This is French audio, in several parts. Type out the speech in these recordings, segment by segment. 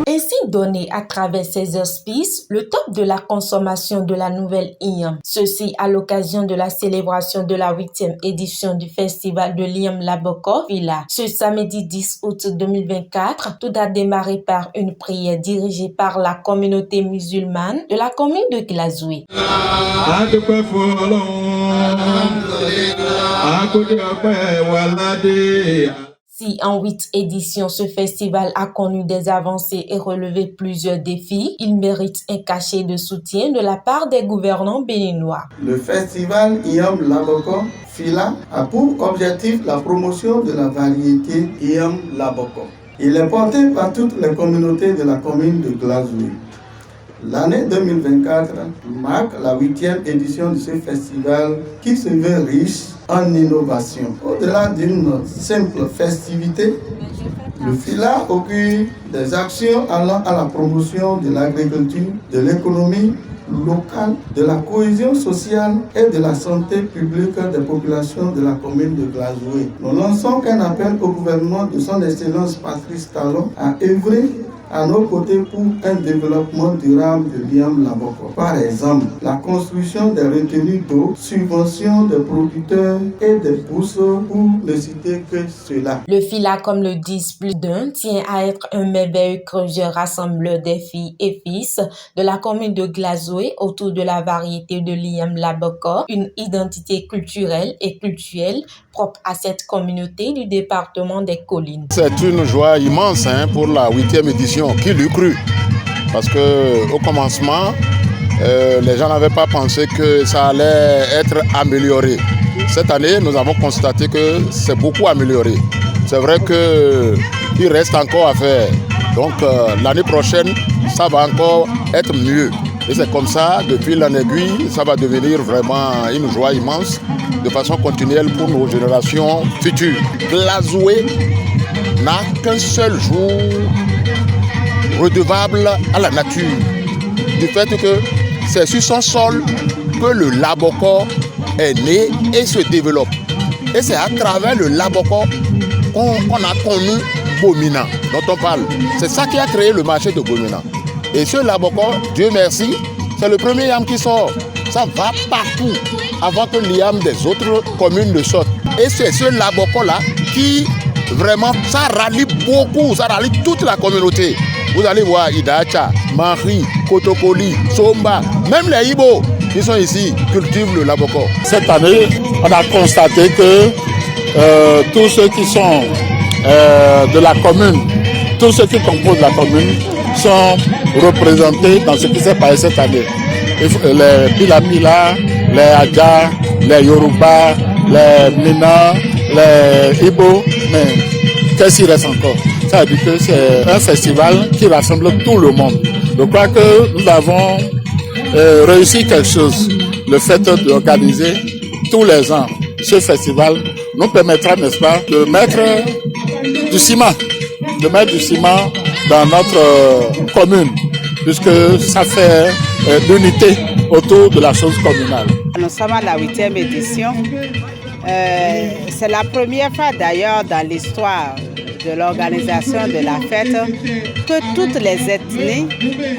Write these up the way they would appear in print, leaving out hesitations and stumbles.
Ainsi donné à travers ces auspices, le top de la consommation de la nouvelle IAM. Ceci à l'occasion de la célébration de la 8e édition du festival de l'IAM Laboko Villa. Ce samedi 10 août 2024, tout a démarré par une prière dirigée par la communauté musulmane de la commune de Glazoué. Si en 8 éditions, ce festival a connu des avancées et relevé plusieurs défis, il mérite un cachet de soutien de la part des gouvernants béninois. Le festival IAM Laboko Fila a pour objectif la promotion de la variété IAM Laboko. Il est porté par toutes les communautés de la commune de Glazoué. L'année 2024 marque la 8e édition de ce festival qui se veut riche en innovation. Au-delà d'une simple festivité, le FILA augure des actions allant à la promotion de l'agriculture, de l'économie locale, de la cohésion sociale et de la santé publique des populations de la commune de Glazoué. Nous lançons un appel au gouvernement de son Excellence Patrice Talon à œuvrer à nos côtés pour un développement durable de l'IAM Laboko. Par exemple, la construction des retenues d'eau, subvention des producteurs et des bourses pour ne citer que cela. Le FILA, comme le disent plus d'un, tient à être un merveilleux creuseur rassembleur des filles et fils de la commune de Glazoué autour de la variété de l'IAM Laboko, une identité culturelle et cultuelle propre à cette communauté du département des Collines. C'est une joie immense pour la 8e édition. Qui l'eût cru? Parce qu'au commencement, les gens n'avaient pas pensé que ça allait être amélioré. Cette année, nous avons constaté que c'est beaucoup amélioré. C'est vrai qu'il reste encore à faire. Donc l'année prochaine, ça va encore être mieux. Et c'est comme ça, depuis l'an aiguille, ça va devenir vraiment une joie immense de façon continuelle pour nos générations futures. Glazoué n'a qu'un seul jour redevable à la nature, du fait que c'est sur son sol que le Laboko est né et se développe. Et c'est à travers le Laboko qu'on a connu Bomina, dont on parle. C'est ça qui a créé le marché de Bomina. Et ce Laboko, Dieu merci, c'est le premier yam qui sort. Ça va partout avant que l'IAM des autres communes le sorte. Et c'est ce Laboko-là qui vraiment, ça rallie beaucoup, ça rallie toute la communauté. Vous allez voir Idacha, Marie, Kotokoli, Somba, même les Ibo qui sont ici cultivent le Laboko. Cette année, on a constaté que tous ceux qui sont de la commune, tous ceux qui composent la commune sont représentés dans ce qui s'est passé cette année. Les Pila-Pila, les Adja, les Yoruba, les Mina, les Ibo, mais qu'est-ce qu'il reste encore? Ça veut dire que c'est un festival qui rassemble tout le monde. Je crois que nous avons réussi quelque chose. Le fait d'organiser tous les ans ce festival nous permettra, n'est-ce pas, de mettre du ciment dans notre commune, puisque ça fait l'unité autour de la chose communale. Nous sommes à la 8e édition. C'est la première fois d'ailleurs dans l'histoire de l'organisation de la fête que toutes les ethnies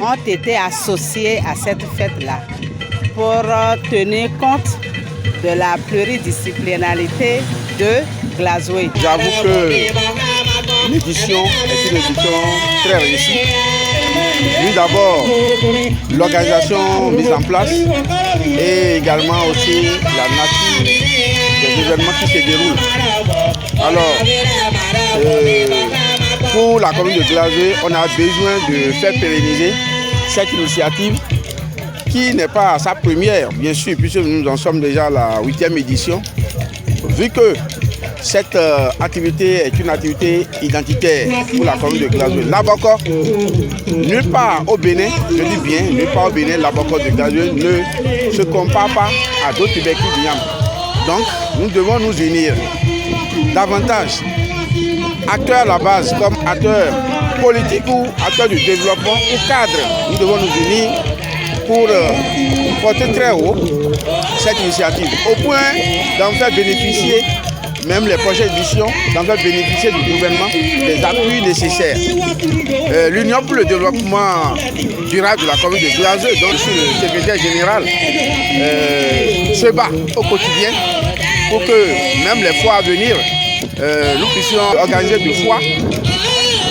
ont été associées à cette fête-là pour tenir compte de la pluridisciplinarité de Glazoué. J'avoue que l'édition est une édition très réussie. Vu d'abord l'organisation mise en place et également aussi la nature des événements qui se déroulent. Alors, pour la commune de Glazoué, on a besoin de faire pérenniser cette initiative qui n'est pas sa première, bien sûr, puisque nous en sommes déjà à la 8e édition. Vu que cette activité est une activité identitaire pour la commune de Glazoué. Laboko, nulle part au Bénin, je dis bien, nulle part au Bénin, Laboko de Glazoué ne se compare pas à d'autres tubercules d'Iam. Donc, nous devons nous unir davantage. Acteurs à la base, comme acteurs politiques ou acteurs du développement ou cadres, nous devons nous unir pour porter très haut cette initiative, au point d'en faire bénéficier même les prochaines éditions, veulent bénéficier du gouvernement des appuis nécessaires. L'Union pour le développement durable de la commune de Glazeux, dont je suis le secrétaire général, se bat au quotidien pour que même les fois à venir, nous puissions organiser des foires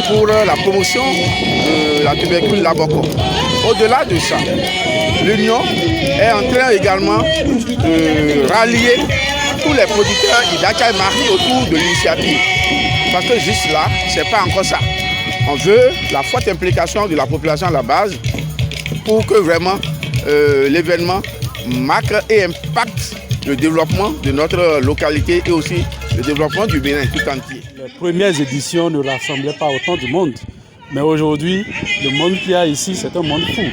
pour la promotion de la tuberculose Laboko. Au-delà de ça, l'Union est en train également de rallier tous les producteurs d'Idaka et Marie autour de l'initiative. Parce que juste là, ce n'est pas encore ça. On veut la forte implication de la population à la base pour que vraiment l'événement marque et impacte le développement de notre localité et aussi le développement du Bénin tout entier. Les premières éditions ne rassemblaient pas autant de monde. Mais aujourd'hui, le monde qu'il y a ici, c'est un monde fou.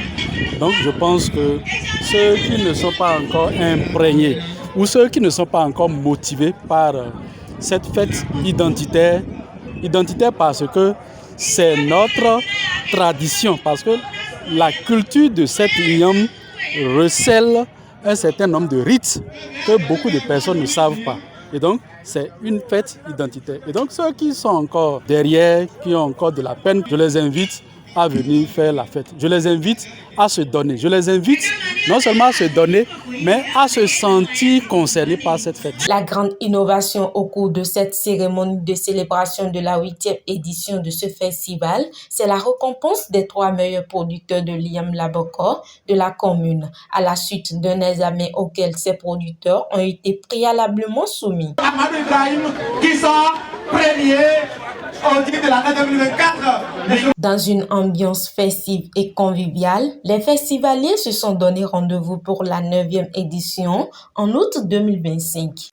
Donc je pense que ceux qui ne sont pas encore imprégnés ou ceux qui ne sont pas encore motivés par cette fête identitaire parce que c'est notre tradition, parce que la culture de cette Inyam recèle un certain nombre de rites que beaucoup de personnes ne savent pas. Et donc, c'est une fête identitaire. Et donc, ceux qui sont encore derrière, qui ont encore de la peine, je les invite à venir faire la fête. Je les invite à se donner. Je les invite non seulement à se donner, mais à se sentir concernés par cette fête. La grande innovation au cours de cette cérémonie de célébration de la 8e édition de ce festival, c'est la récompense des 3 meilleurs producteurs de l'IAM Laboko de la commune, à la suite d'un examen auquel ces producteurs ont été préalablement soumis. Amadou Ibrahim qui sort premier au titre de l'année 2024. Dans une ambiance festive et conviviale, les festivaliers se sont donné rendez-vous pour la 9e édition en août 2025.